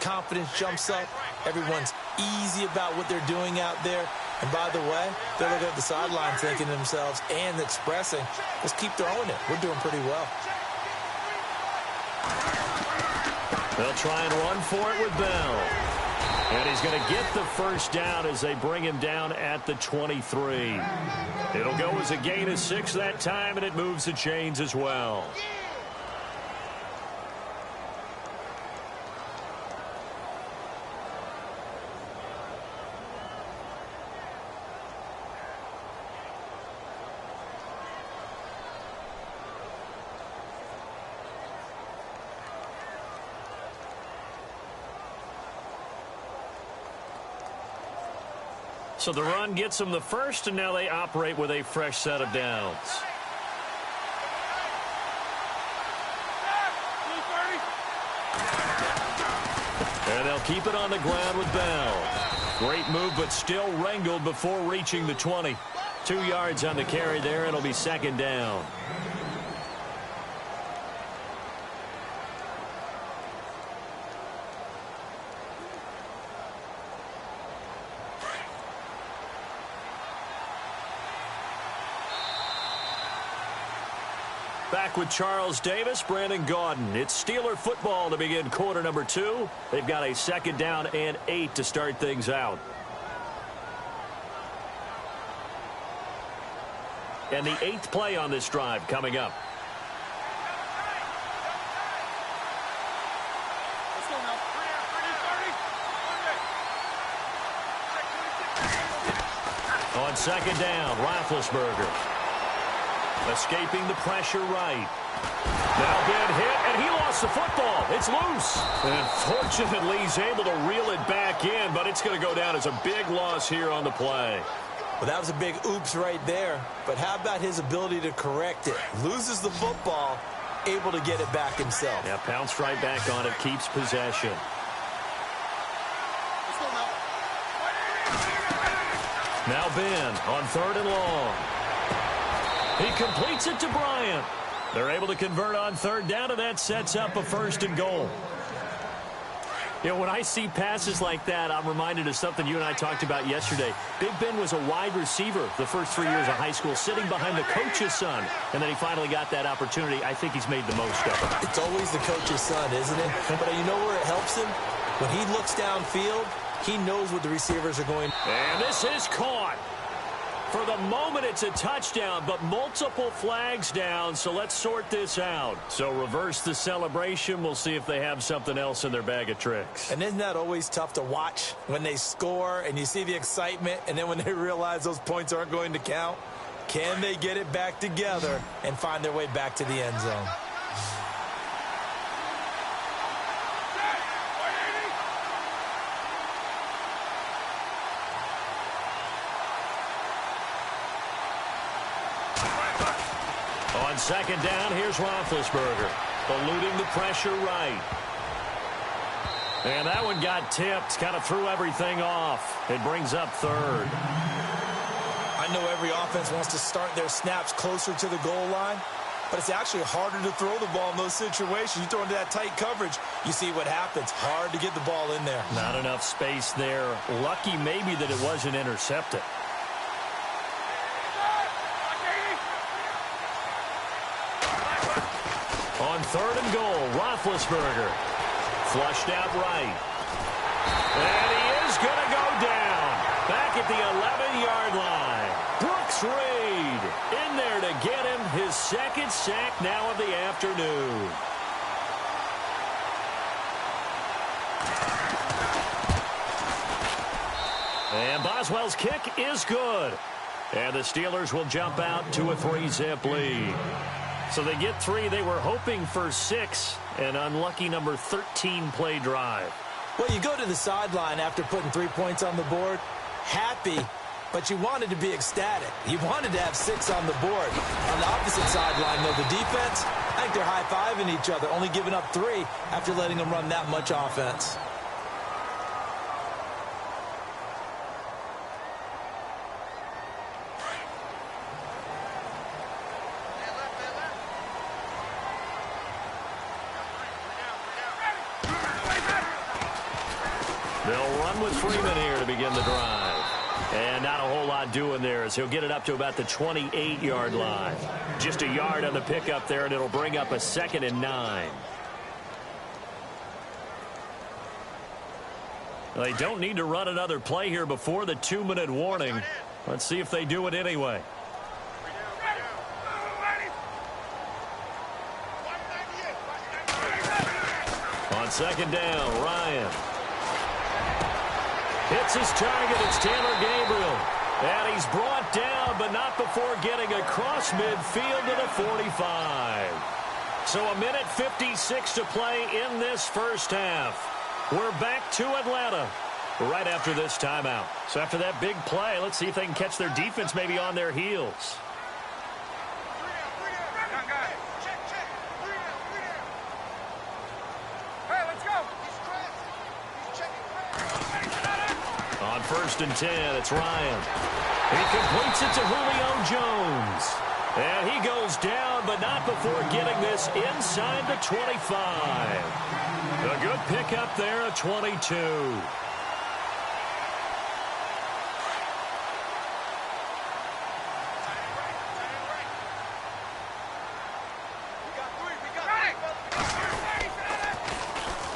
confidence jumps up. Everyone's easy about what they're doing out there. And by the way, they're looking at the sideline thinking to themselves and expressing, let's keep throwing it. We're doing pretty well. They'll try and run for it with Bell. And he's going to get the first down as they bring him down at the 23. It'll go as a gain of 6 that time, and it moves the chains as well. So the run gets them the first, and now they operate with a fresh set of downs. And they'll keep it on the ground with Bell. Great move, but still wrangled before reaching the 20. 2 yards on the carry there. It'll be second down. Back with Charles Davis, Brandon Gaudin. It's Steeler football to begin quarter number 2. They've got a second down and 8 to start things out. And the 8th play on this drive coming up. On second down, Roethlisberger. Escaping the pressure right. Now big hit, and he lost the football. It's loose. And fortunately, he's able to reel it back in, but it's going to go down as a big loss here on the play. Well, that was a big oops right there. But how about his ability to correct it? Loses the football, able to get it back himself. Yeah, pounced right back on it, keeps possession. Now Ben on 3rd and long. He completes it to Bryant. They're able to convert on 3rd down, and that sets up a 1st and goal. You know, when I see passes like that, I'm reminded of something you and I talked about yesterday. Big Ben was a wide receiver the first 3 years of high school, sitting behind the coach's son, and then he finally got that opportunity. I think he's made the most of it. It's always the coach's son, isn't it? But you know where it helps him? When he looks downfield, he knows what the receivers are going. And this is caught. For the moment, it's a touchdown, but multiple flags down, so let's sort this out. So reverse the celebration. We'll see if they have something else in their bag of tricks. And isn't that always tough to watch when they score and you see the excitement, and then when they realize those points aren't going to count? Can they get it back together and find their way back to the end zone? On second down, here's Roethlisberger, eluding the pressure right. And that one got tipped, kind of threw everything off. It brings up 3rd. I know every offense wants to start their snaps closer to the goal line, but it's actually harder to throw the ball in those situations. You throw into that tight coverage, you see what happens. Hard to get the ball in there. Not enough space there. Lucky maybe that it wasn't intercepted. On 3rd and goal, Roethlisberger. Flushed out right. And he is going to go down. Back at the 11-yard line. Brooks Reed in there to get him his 2nd sack now of the afternoon. And Boswell's kick is good. And the Steelers will jump out to a 3-zip lead. So they get 3. They were hoping for 6. An unlucky number 13 play drive. Well, you go to the sideline after putting 3 points on the board, happy, but you wanted to be ecstatic. You wanted to have 6 on the board. On the opposite sideline, though, the defense, I think they're high-fiving each other, only giving up 3 after letting them run that much offense. They'll run with Freeman here to begin the drive. And not a whole lot doing there as he'll get it up to about the 28-yard line. Just a yard on the pickup there, and it'll bring up a 2nd and 9. They don't need to run another play here before the 2-minute warning. Let's see if they do it anyway. On 2nd down, Ryan hits his target. It's Taylor Gabriel. And he's brought down, but not before getting across midfield to the 45. So 1:56 to play in this first half. We're back to Atlanta right after this timeout. So after that big play, let's see if they can catch their defense maybe on their heels. On 1st and 10, it's Ryan. He completes it to Julio Jones. And he goes down, but not before getting this inside the 25. A good pickup there at 22.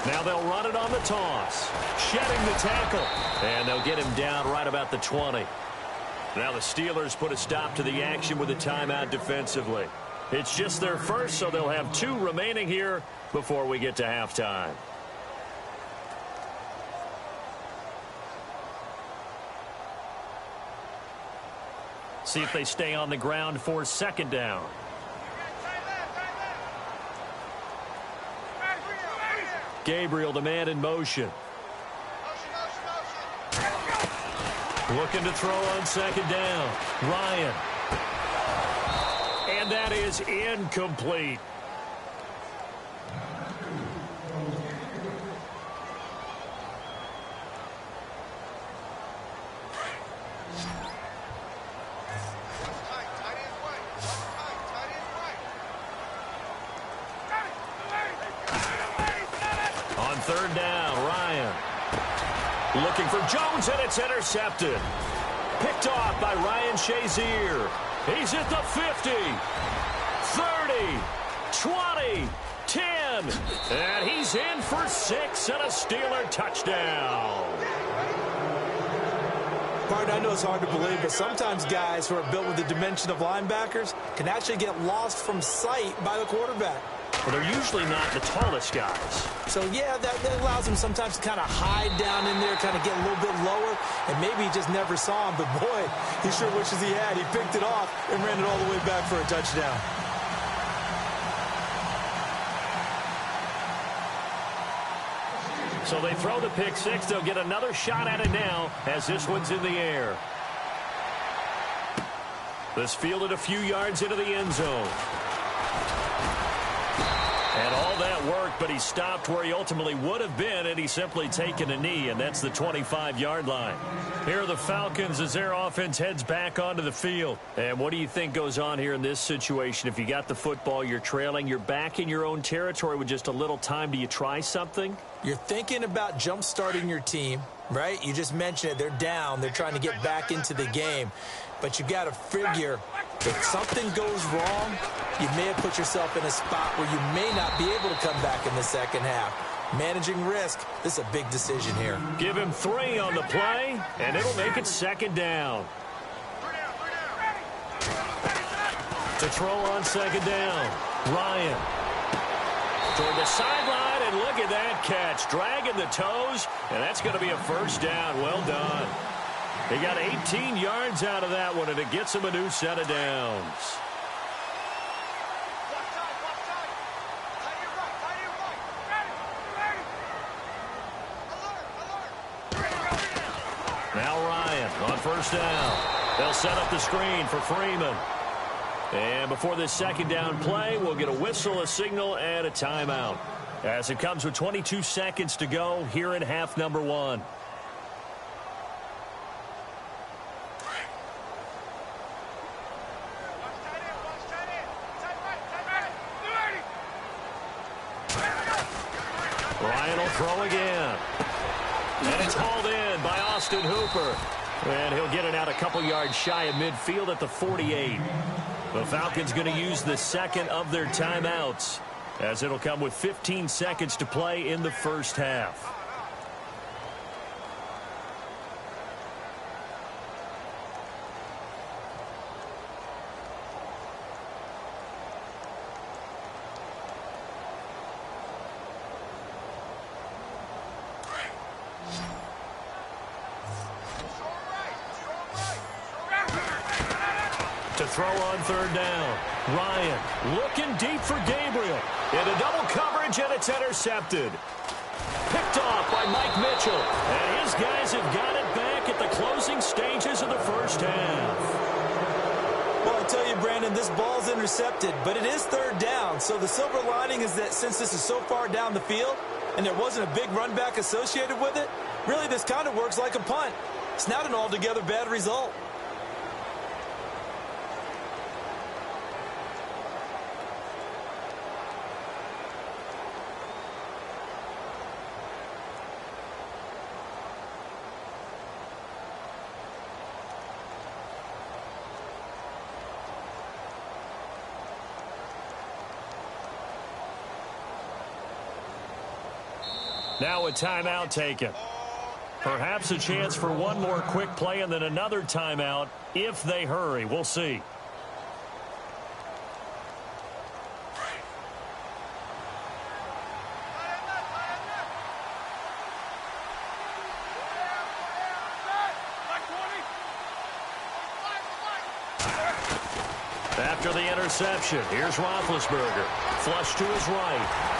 Now they'll run it on the toss. Shedding the tackle. And they'll get him down right about the 20. Now the Steelers put a stop to the action with a timeout defensively. It's just their first, so they'll have 2 remaining here before we get to halftime. See if they stay on the ground for 2nd down. Gabriel, the man in motion. Looking to throw on 2nd down. Ryan. And that is incomplete. On 3rd down, Ryan. Looking for Jones, and it's intercepted. Picked off by Ryan Shazier. He's at the 50, 30, 20, 10. And he's in for 6 and a Steeler touchdown. Partner, I know it's hard to believe, but sometimes guys who are built with the dimension of linebackers can actually get lost from sight by the quarterback. Well, they're usually not the tallest guys. So, yeah, that allows him sometimes to kind of hide down in there, kind of get a little bit lower, and maybe he just never saw him. But, boy, he sure wishes he had. He picked it off and ran it all the way back for a touchdown. So they throw the pick 6. They'll get another shot at it now as this one's in the air. This fielded a few yards into the end zone. And all that worked, but he stopped where he ultimately would have been, and he's simply taken a knee, and that's the 25-yard line. Here are the Falcons as their offense heads back onto the field. And what do you think goes on here in this situation? If you got the football, you're trailing, you're back in your own territory with just a little time. Do you try something? You're thinking about jump-starting your team, right? You just mentioned it. They're down. They're trying to get back into the game. But you got to figure if something goes wrong, you may have put yourself in a spot where you may not be able to come back in the second half. Managing risk, this is a big decision here. Give him 3 on the play, and it'll make it 2nd down. To throw on 2nd down, Ryan. Toward the sideline, and look at that catch. Dragging the toes, and that's going to be a 1st down. Well done. He got 18 yards out of that one, and it gets him a new set of downs. Now Ryan on 1st down. They'll set up the screen for Freeman. And before this 2nd down play, we'll get a whistle, a signal, and a timeout. As it comes with 22 seconds to go here in half number 1. Ryan will throw again. And It's hauled in by Austin Hooper. And he'll get it out a couple yards shy of midfield at the 48. The Falcons going to use the second of their timeouts, as it'll come with 15 seconds to play in the first half. To throw on third down. Ryan looking deep for Gabriel. Into double coverage, and it's intercepted. Picked off by Mike Mitchell. And his guys have got it back at the closing stages of the first half. Well, I tell you, Brandon, this ball's intercepted, but it is third down. So the silver lining is that since this is so far down the field and there wasn't a big run back associated with it, really this kind of works like a punt. It's not an altogether bad result. Now a timeout taken. Perhaps a chance for one more quick play and then another timeout if they hurry. We'll see. After the interception, here's Roethlisberger. Flush to his right.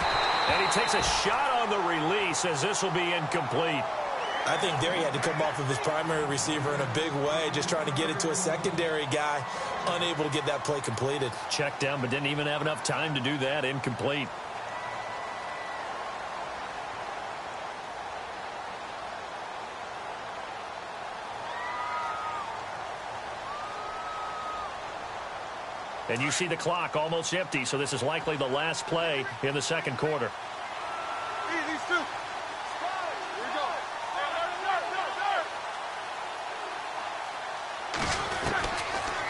And he takes a shot on the release as this will be incomplete. I think there he had to come off of his primary receiver in a big way, just trying to get it to a secondary guy, unable to get that play completed. Checked down, but didn't even have enough time to do that. Incomplete. And you see the clock almost empty, so this is likely the last play in the second quarter.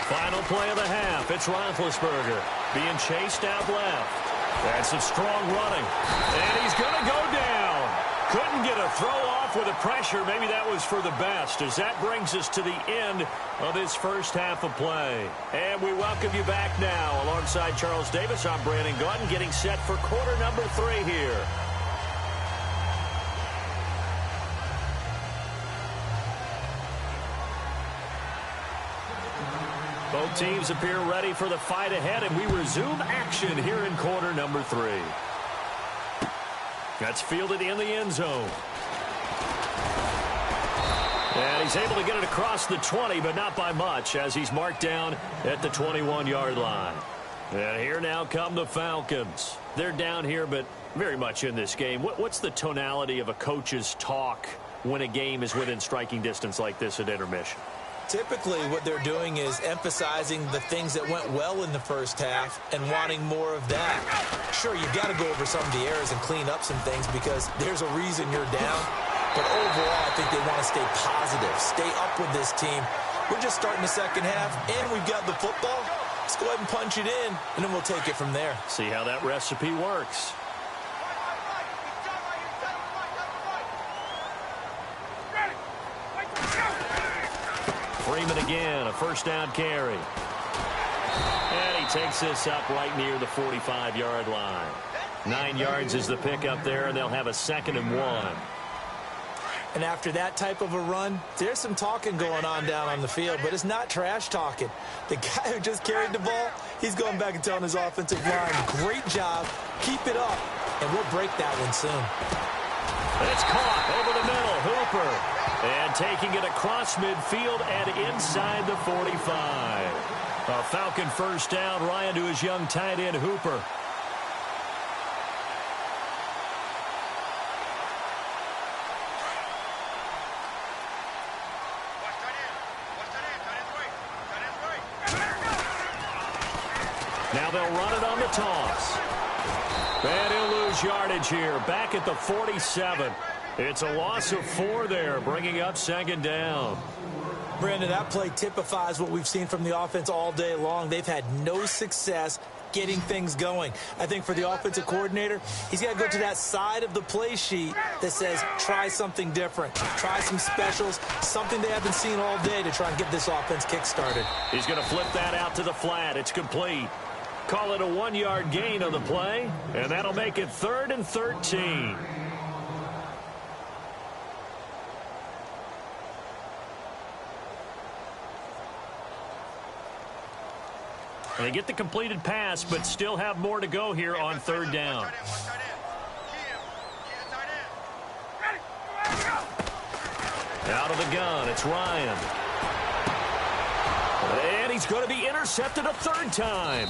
Final play of the half. It's Roethlisberger being chased out left. That's some strong running. And he's going to go down. Couldn't get a throw off with the pressure. Maybe that was for the best, as that brings us to the end of this first half of play. And we welcome you back now. Alongside Charles Davis, I'm Brandon Gaudin, getting set for quarter number 3 here. Both teams appear ready for the fight ahead, and we resume action here in quarter number 3. That's fielded in the end zone. And he's able to get it across the 20, but not by much, as he's marked down at the 21-yard line. And here now come the Falcons. They're down here, but very much in this game. What's the tonality of a coach's talk when a game is within striking distance like this at intermission? Typically, what they're doing is emphasizing the things that went well in the first half and wanting more of that. Sure, you've got to go over some of the errors and clean up some things because there's a reason you're down. But overall, I think they want to stay positive, stay up with this team. We're just starting the second half, and we've got the football. Let's go ahead and punch it in, and then we'll take it from there. See how that recipe works. Freeman again, a first down carry. And he takes this up right near the 45-yard line. 9 yards is the pickup there, and they'll have a 2nd and 1. And after that type of a run, there's some talking going on down on the field, but it's not trash talking. The guy who just carried the ball, he's going back and telling his offensive line, great job, keep it up, and we'll break that one soon. It's caught over the middle, Hooper. And taking it across midfield and inside the 45. A Falcon first down, Ryan to his young tight end, Hooper. Now they'll run it on the toss. And he'll lose yardage here, back at the 47. It's a loss of 4 there, bringing up second down. Brandon, that play typifies what we've seen from the offense all day long. They've had no success getting things going. I think for the offensive coordinator, he's got to go to that side of the play sheet that says, try something different. Try some specials, something they haven't seen all day to try and get this offense kick-started. He's going to flip that out to the flat. It's complete. Call it a 1-yard gain on the play, and that'll make it 3rd and 13. They get the completed pass, but still have more to go here on 3rd down. Out of the gun, it's Ryan. And he's going to be intercepted a 3rd time.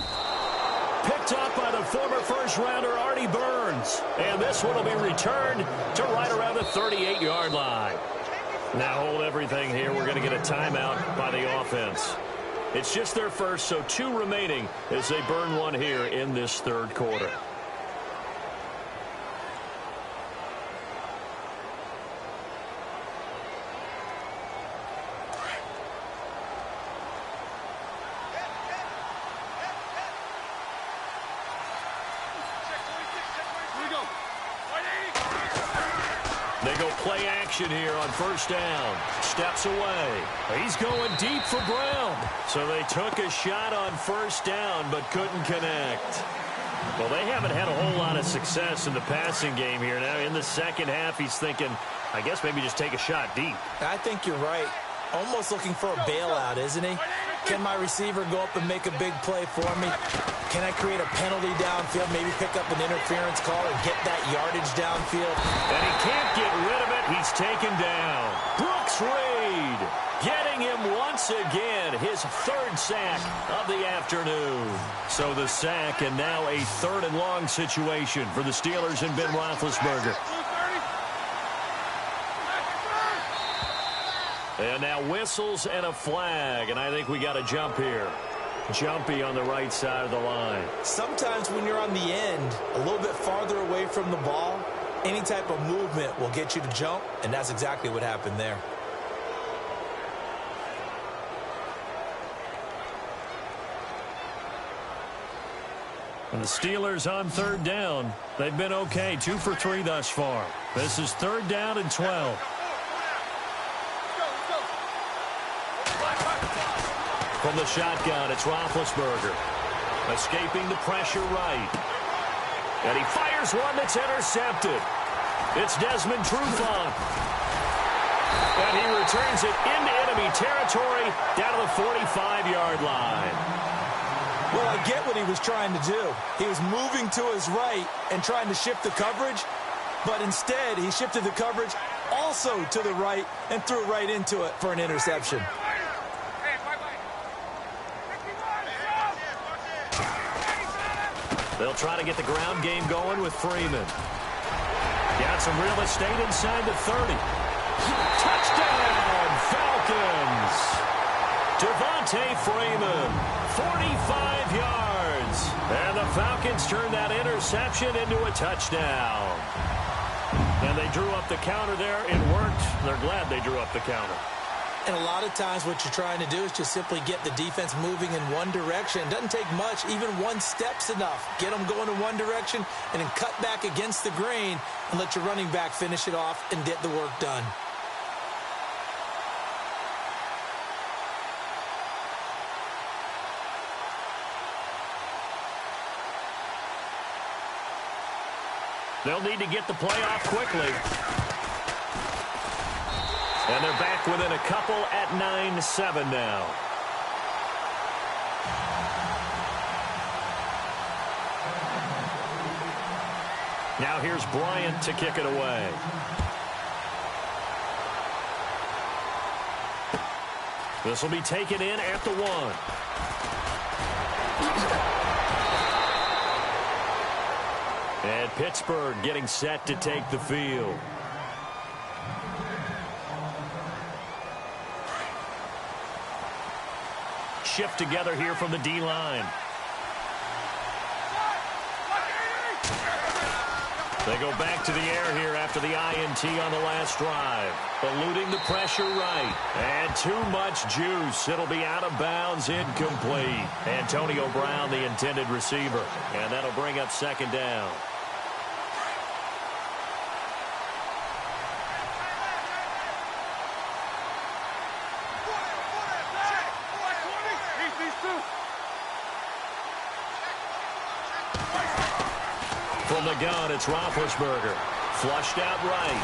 Picked up by the former first-rounder Artie Burns. And this one will be returned to right around the 38-yard line. Now hold everything here. We're going to get a timeout by the offense. It's just their first, so 2 remaining as they burn one here in this 3rd quarter. They go play action here on 1st down. Steps away. He's going deep for Brown. So they took a shot on 1st down but couldn't connect. Well, they haven't had a whole lot of success in the passing game here. Now in the second half, he's thinking, I guess maybe just take a shot deep. I think you're right. Almost looking for a bailout, isn't he? Can my receiver go up and make a big play for me? Can I create a penalty downfield, maybe pick up an interference call and get that yardage downfield? And he can't get rid of it. He's taken down. Brooks Reed getting him once again, his 3rd sack of the afternoon. So the sack and now a 3rd and long situation for the Steelers and Ben Roethlisberger. And now whistles and a flag, and I think we got a jump here. Jumpy on the right side of the line. Sometimes when you're on the end, a little bit farther away from the ball, any type of movement will get you to jump, and that's exactly what happened there. And the Steelers on 3rd down. They've been okay, 2 for 3 thus far. This is 3rd down and 12. From the shotgun, it's Roethlisberger. Escaping the pressure right. And he fires one that's intercepted. It's Desmond Trufant. And he returns it into enemy territory down to the 45-yard line. Well, I get what he was trying to do. He was moving to his right and trying to shift the coverage, but instead he shifted the coverage also to the right and threw right into it for an interception. They'll try to get the ground game going with Freeman. Got some real estate inside the 30. Touchdown, Falcons! Devontae Freeman, 45 yards. And the Falcons turn that interception into a touchdown. And they drew up the counter there. It worked. They're glad they drew up the counter. And a lot of times what you're trying to do is just simply get the defense moving in one direction. It doesn't take much. Even one step's enough. Get them going in one direction and then cut back against the grain and let your running back finish it off and get the work done. They'll need to get the play off quickly. And they're back within a couple at 9-7 now. Now here's Bryant to kick it away. This will be taken in at the 1. And Pittsburgh getting set to take the field. Shift together here from the D-line. They go back to the air here after the INT on the last drive. Eluding the pressure right. And too much juice. It'll be out of bounds, incomplete. Antonio Brown, the intended receiver. And that'll bring up second down. From the gun, it's Roethlisberger. Flushed out right.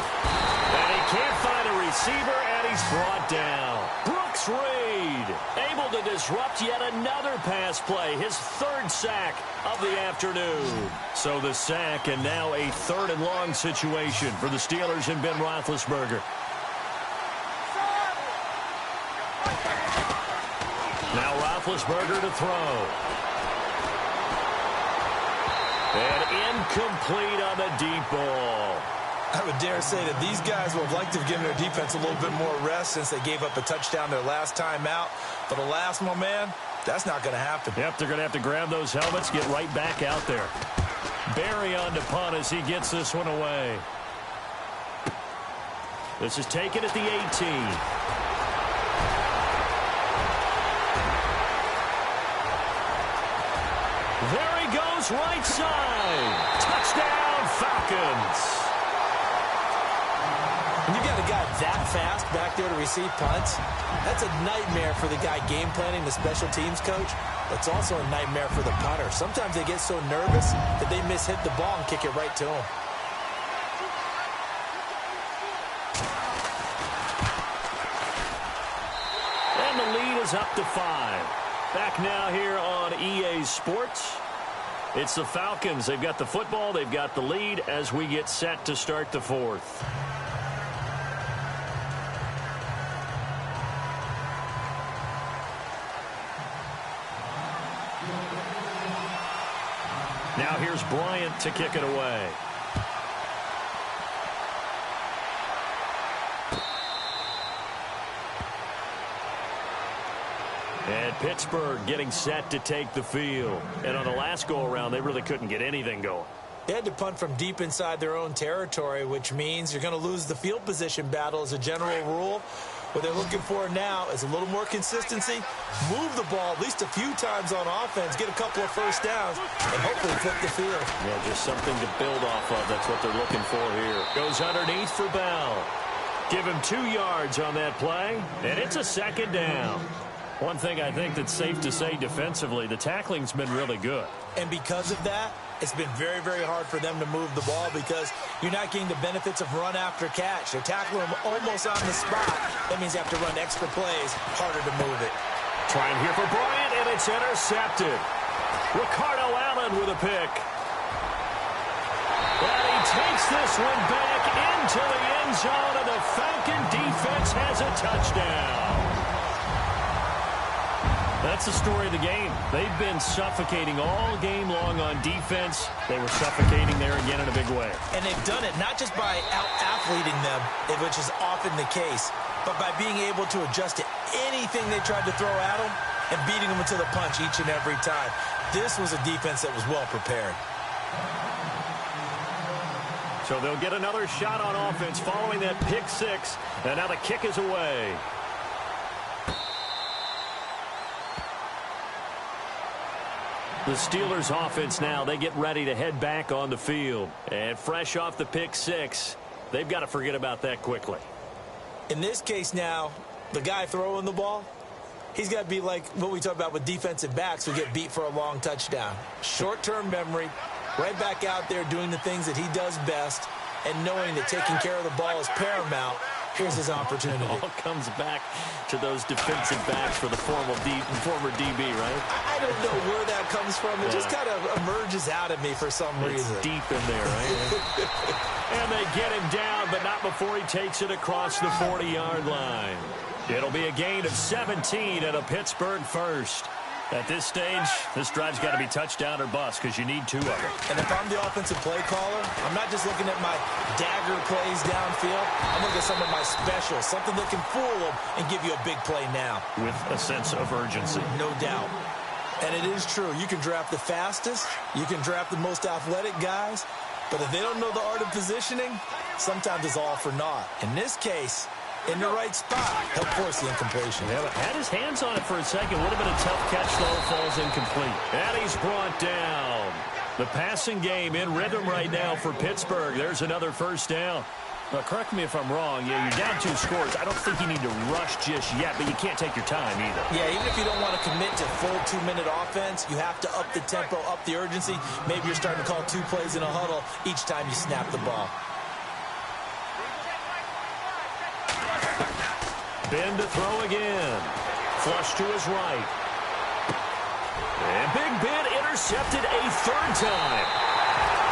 And he can't find a receiver, and he's brought down. Brooks Reed able to disrupt yet another pass play. His third sack of the afternoon. So the sack, and now a 3rd and long situation for the Steelers and Ben Roethlisberger. Now Roethlisberger to throw. And incomplete on the deep ball. I would dare say that these guys would have liked to have given their defense a little bit more rest since they gave up a touchdown their last time out. But alas, my man, that's not going to happen. Yep, they're going to have to grab those helmets, get right back out there. Barry on to punt as he gets this one away. This is taken at the 18. There he goes, right side. Touchdown, Falcons. When you got a guy that fast back there to receive punts, that's a nightmare for the guy game planning, the special teams coach. It's also a nightmare for the punter. Sometimes they get so nervous that they mishit the ball and kick it right to him. And the lead is up to 5. Back now here on EA Sports. It's the Falcons. They've got the football. They've got the lead as we get set to start the 4th. Now here's Bryant to kick it away. And Pittsburgh getting set to take the field. And on the last go-around, they really couldn't get anything going. They had to punt from deep inside their own territory, which means you're going to lose the field position battle as a general rule. What they're looking for now is a little more consistency, move the ball at least a few times on offense, get a couple of first downs, and hopefully flip the field. Yeah, just something to build off of. That's what they're looking for here. Goes underneath for Bell. Give him 2 yards on that play, and it's a second down. One thing I think that's safe to say defensively, the tackling's been really good. And because of that, it's been very, very hard for them to move the ball because you're not getting the benefits of run after catch. They're tackling them almost on the spot. That means you have to run extra plays, harder to move it. Trying here for Bryant, and it's intercepted. Ricardo Allen with a pick. And he takes this one back into the end zone, and the Falcon defense has a touchdown. That's the story of the game. They've been suffocating all game long on defense. They were suffocating there again in a big way. And they've done it not just by out-athleting them, which is often the case, but by being able to adjust to anything they tried to throw at them and beating them into the punch each and every time. This was a defense that was well prepared. So they'll get another shot on offense following that pick 6. And now the kick is away. The Steelers offense now, they get ready to head back on the field. And fresh off the pick 6, they've got to forget about that quickly. In this case now, the guy throwing the ball, he's got to be like what we talk about with defensive backs who get beat for a long touchdown. Short-term memory, right back out there doing the things that he does best, and knowing that taking care of the ball is paramount. Here's his opportunity. It all comes back to those defensive backs for the former DB, right? I don't know where that comes from. It just kind of emerges out of me for some reason. It's deep in there, right? And they get him down, but not before he takes it across the 40-yard line. It'll be a gain of 17 and a Pittsburgh first. At this stage, this drive's got to be touchdown or bust because you need 2 of them. And if I'm the offensive play caller, I'm not just looking at my dagger plays downfield. I'm looking at some of my specials, something that can fool them and give you a big play now. With a sense of urgency. No doubt. And it is true. You can draft the fastest. You can draft the most athletic guys. But if they don't know the art of positioning, sometimes it's all for naught. In this case, in the right spot, he'll force the incompletion. Yeah, but had his hands on it for a second. Would have been a tough catch, though. Falls incomplete. And he's brought down. The passing game in rhythm right now for Pittsburgh. There's another first down. Now, correct me if I'm wrong. Yeah, you're down 2 scores. I don't think you need to rush just yet, but you can't take your time either. Yeah, even if you don't want to commit to full 2-minute offense, you have to up the tempo, up the urgency. Maybe you're starting to call 2 plays in a huddle each time you snap the ball. Ben to throw again. Flush to his right. And Big Ben intercepted a 3rd time.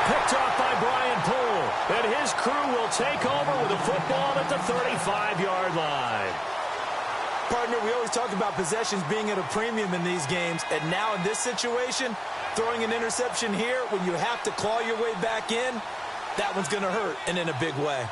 Picked off by Brian Poole. And his crew will take over with a football at the 35-yard line. Partner, we always talk about possessions being at a premium in these games. And now in this situation, throwing an interception here when you have to claw your way back in, that one's going to hurt, and in a big way.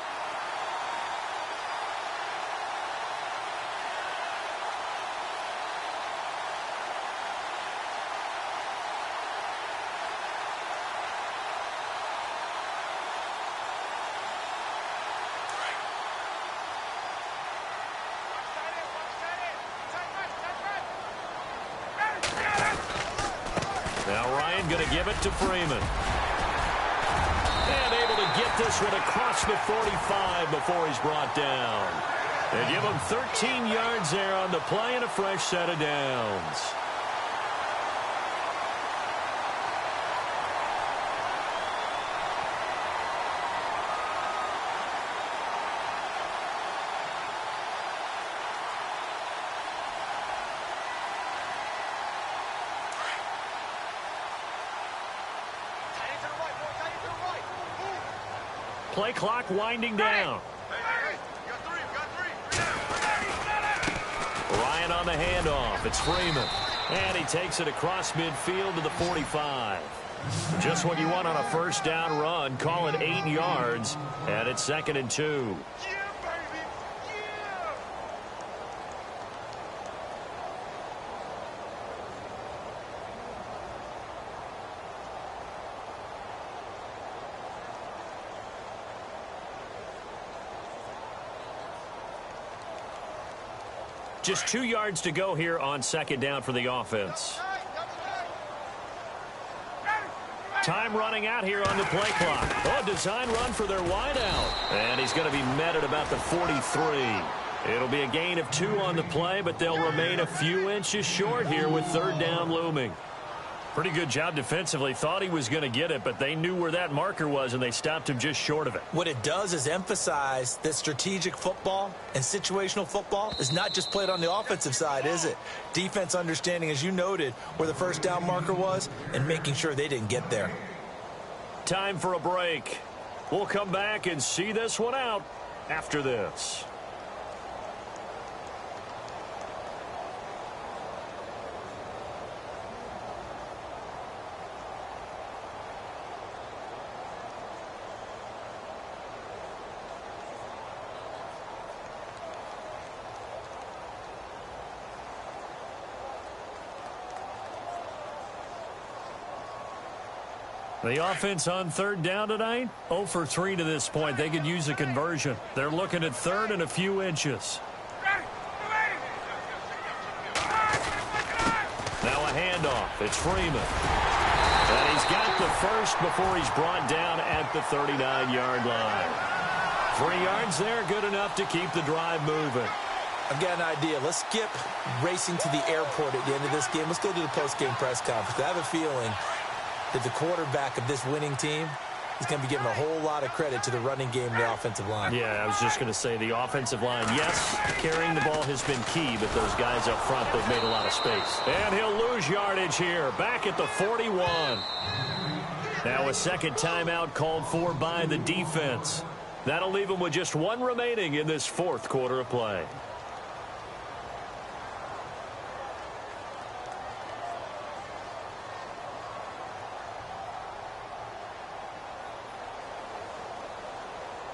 Going to give it to Freeman. And able to get this one across the 45 before he's brought down. They give him 13 yards there on the play and a fresh set of downs. Play clock winding down. Ryan on the handoff. It's Freeman. And he takes it across midfield to the 45. Just what you want on a first down run. Call it 8 yards. And it's 2nd and 2. Just 2 yards to go here on 2nd down for the offense. Time running out here on the play clock. Oh, design run for their wideout. And he's going to be met at about the 43. It'll be a gain of 2 on the play, but they'll remain a few inches short here with 3rd down looming. Pretty good job defensively. Thought he was going to get it, but they knew where that marker was, and they stopped him just short of it. What it does is emphasize that strategic football and situational football is not just played on the offensive side, is it? Defense understanding, as you noted, where the first down marker was and making sure they didn't get there. Time for a break. We'll come back and see this one out after this. The offense on 3rd down tonight, 0 for 3 to this point. They could use a conversion. They're looking at 3rd and a few inches. Now a handoff. It's Freeman. And he's got the first before he's brought down at the 39-yard line. 3 yards there, good enough to keep the drive moving. I've got an idea. Let's skip racing to the airport at the end of this game. Let's go to the post-game press conference. I have a feeling that the quarterback of this winning team is going to be giving a whole lot of credit to the running game and the offensive line. Yeah, I was just going to say the offensive line, yes, carrying the ball has been key, but those guys up front, they've made a lot of space. And he'll lose yardage here, back at the 41. Now a second timeout called for by the defense. That'll leave him with just 1 remaining in this 4th quarter of play.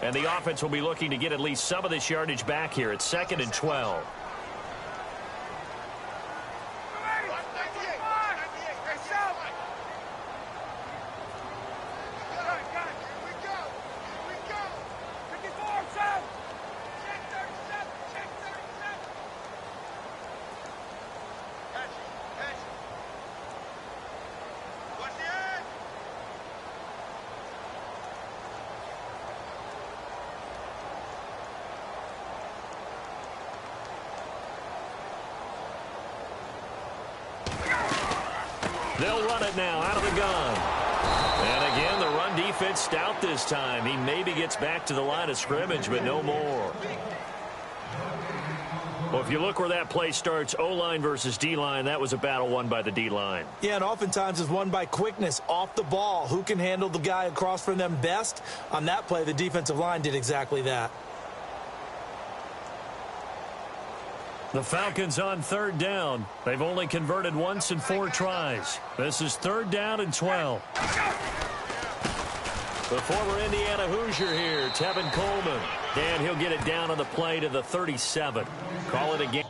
And the offense will be looking to get at least some of this yardage back here. It's 2nd and 12. They'll run it now out of the gun. And again, the run defense stout this time. He maybe gets back to the line of scrimmage, but no more. Well, if you look where that play starts, O-line versus D-line, that was a battle won by the D-line. Yeah, and oftentimes it's won by quickness off the ball. Who can handle the guy across from them best? On that play, the defensive line did exactly that. The Falcons on third down. They've only converted once in 4 tries. This is 3rd down and 12. The former Indiana Hoosier here, Tevin Coleman. And he'll get it down on the play to the 37. Call it a game.